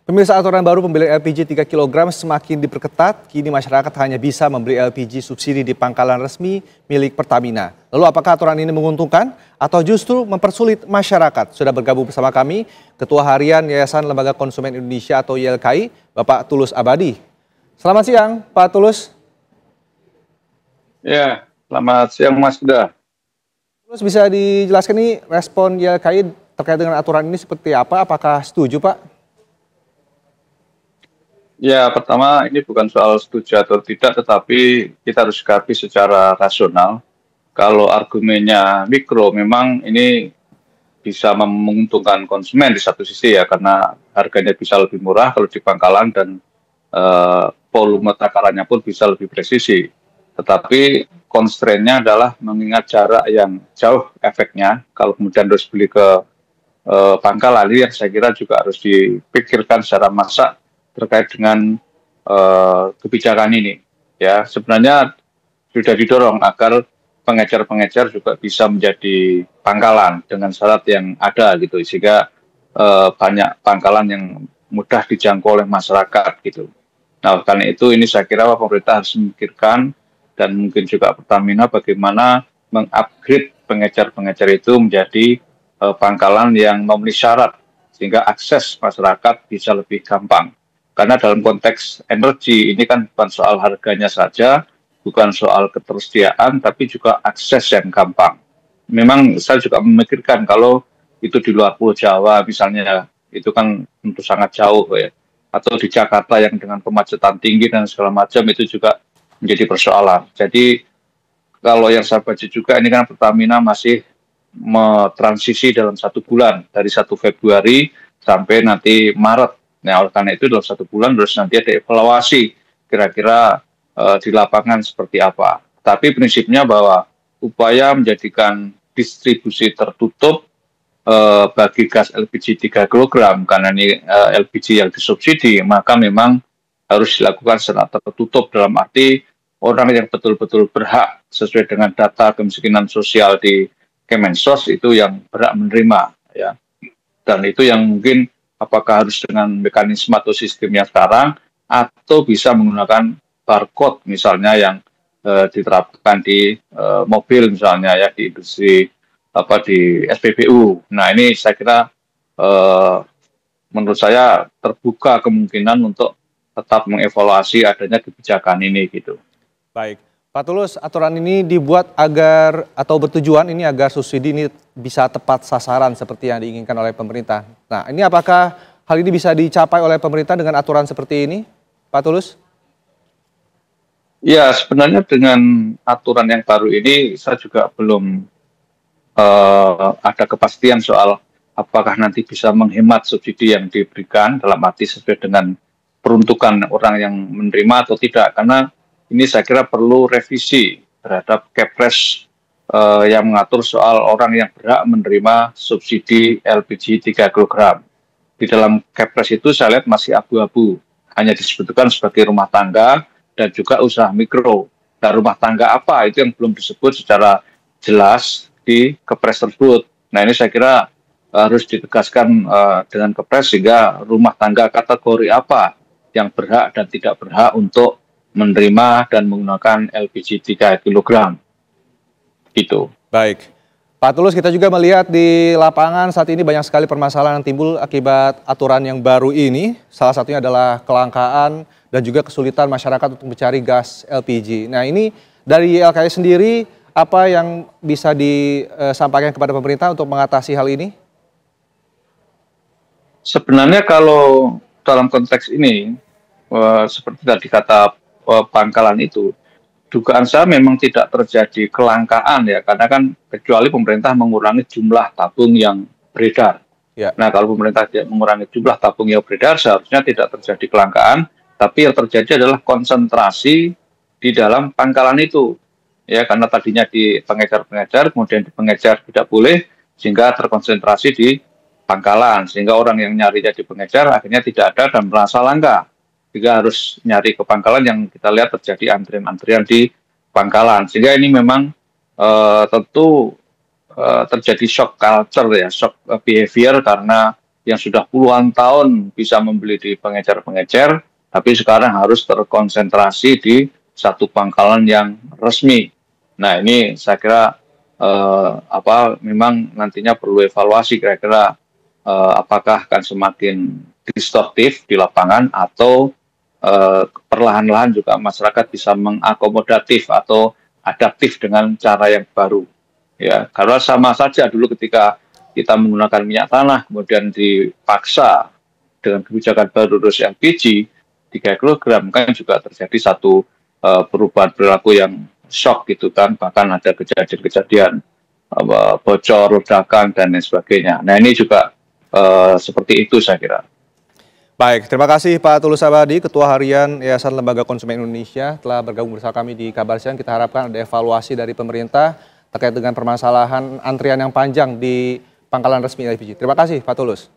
Pemirsa, aturan baru pembelian LPG 3 kg semakin diperketat. Kini masyarakat hanya bisa membeli LPG subsidi di pangkalan resmi milik Pertamina. Lalu apakah aturan ini menguntungkan atau justru mempersulit masyarakat? Sudah bergabung bersama kami Ketua Harian Yayasan Lembaga Konsumen Indonesia atau YLKI, Bapak Tulus Abadi. Selamat siang, Pak Tulus. Ya, selamat siang Mas Huda. Terus bisa dijelaskan nih respon YLKI terkait dengan aturan ini seperti apa? Apakah setuju, Pak? Ya, pertama ini bukan soal setuju atau tidak, tetapi kita harus sikapi secara rasional. Kalau argumennya mikro, memang ini bisa menguntungkan konsumen di satu sisi ya, karena harganya bisa lebih murah kalau di pangkalan dan volume takarannya pun bisa lebih presisi. Tetapi constraint-nya adalah mengingat jarak yang jauh efeknya. Kalau kemudian harus beli ke pangkalan, ini yang saya kira juga harus dipikirkan secara masak terkait dengan kebijakan ini. Ya, sebenarnya sudah didorong agar pengecer-pengecer juga bisa menjadi pangkalan dengan syarat yang ada gitu, sehingga banyak pangkalan yang mudah dijangkau oleh masyarakat gitu. Nah, karena itu ini saya kira pemerintah harus memikirkan dan mungkin juga Pertamina bagaimana mengupgrade pengecer-pengecer itu menjadi pangkalan yang memenuhi syarat sehingga akses masyarakat bisa lebih gampang. Karena dalam konteks energi ini kan bukan soal harganya saja, bukan soal ketersediaan, tapi juga akses yang gampang. Memang saya juga memikirkan kalau itu di luar Pulau Jawa misalnya, itu kan tentu sangat jauh ya. Atau di Jakarta yang dengan kemacetan tinggi dan segala macam itu juga menjadi persoalan. Jadi kalau yang saya baca juga ini kan Pertamina masih transisi dalam 1 bulan, dari 1 Februari sampai nanti Maret. Nah, oleh karena itu dalam 1 bulan terus nanti ada evaluasi kira-kira di lapangan seperti apa. Tapi prinsipnya bahwa upaya menjadikan distribusi tertutup bagi gas LPG 3 kg, karena ini LPG yang disubsidi, maka memang harus dilakukan secara tertutup dalam arti orang yang betul-betul berhak sesuai dengan data kemiskinan sosial di Kemensos itu yang berhak menerima ya. Dan itu yang mungkin apakah harus dengan mekanisme atau sistem yang sekarang atau bisa menggunakan barcode misalnya yang diterapkan di mobil misalnya ya, di industri di SPBU. Nah, ini saya kira menurut saya terbuka kemungkinan untuk tetap mengevaluasi adanya kebijakan ini gitu. Baik. Pak Tulus, aturan ini dibuat agar atau bertujuan ini agar subsidi ini bisa tepat sasaran seperti yang diinginkan oleh pemerintah. Nah, ini apakah hal ini bisa dicapai oleh pemerintah dengan aturan seperti ini, Pak Tulus? Ya, sebenarnya dengan aturan yang baru ini saya juga belum ada kepastian soal apakah nanti bisa menghemat subsidi yang diberikan dalam arti sesuai dengan peruntukan orang yang menerima atau tidak. Karena ini saya kira perlu revisi terhadap Kepres yang mengatur soal orang yang berhak menerima subsidi LPG 3 kg. Di dalam Kepres itu saya lihat masih abu-abu, hanya disebutkan sebagai rumah tangga dan juga usaha mikro. Dan rumah tangga apa itu yang belum disebut secara jelas di Kepres tersebut. Nah, ini saya kira harus ditegaskan dengan Kepres sehingga rumah tangga kategori apa yang berhak dan tidak berhak untuk menerima dan menggunakan LPG 3 kg. Gitu. Baik. Pak Tulus, kita juga melihat di lapangan saat ini banyak sekali permasalahan yang timbul akibat aturan yang baru ini. Salah satunya adalah kelangkaan dan juga kesulitan masyarakat untuk mencari gas LPG. Nah, ini dari YLKI sendiri, apa yang bisa disampaikan kepada pemerintah untuk mengatasi hal ini? Sebenarnya kalau dalam konteks ini, seperti tadi kata pangkalan itu, dugaan saya memang tidak terjadi kelangkaan ya, karena kan kecuali pemerintah mengurangi jumlah tabung yang beredar. Ya. Nah, kalau pemerintah tidak mengurangi jumlah tabung yang beredar, seharusnya tidak terjadi kelangkaan, tapi yang terjadi adalah konsentrasi di dalam pangkalan itu. Ya, karena tadinya di pengecer-pengecer, kemudian di pengecer tidak boleh, sehingga terkonsentrasi di pangkalan, sehingga orang yang nyarinya di pengecer akhirnya tidak ada dan merasa langka. Juga harus nyari ke pangkalan yang kita lihat terjadi antrian-antrian di pangkalan. Sehingga ini memang tentu terjadi shock culture ya, shock behavior karena yang sudah puluhan tahun bisa membeli di pengecer-pengecer, tapi sekarang harus terkonsentrasi di satu pangkalan yang resmi. Nah, ini saya kira memang nantinya perlu evaluasi kira-kira apakah akan semakin distortif di lapangan atau perlahan-lahan juga masyarakat bisa mengakomodatif atau adaptif dengan cara yang baru. Ya, karena sama saja dulu ketika kita menggunakan minyak tanah, kemudian dipaksa dengan kebijakan baru terus LPG 3 kg, kan juga terjadi satu perubahan perilaku yang shock gitu kan, bahkan ada kejadian-kejadian bocor, ledakan, dan lain sebagainya. Nah, ini juga seperti itu saya kira. Baik, terima kasih Pak Tulus Abadi, Ketua Harian Yayasan Lembaga Konsumen Indonesia telah bergabung bersama kami di Kabar Siang. Kita harapkan ada evaluasi dari pemerintah terkait dengan permasalahan antrian yang panjang di pangkalan resmi LPG. Terima kasih Pak Tulus.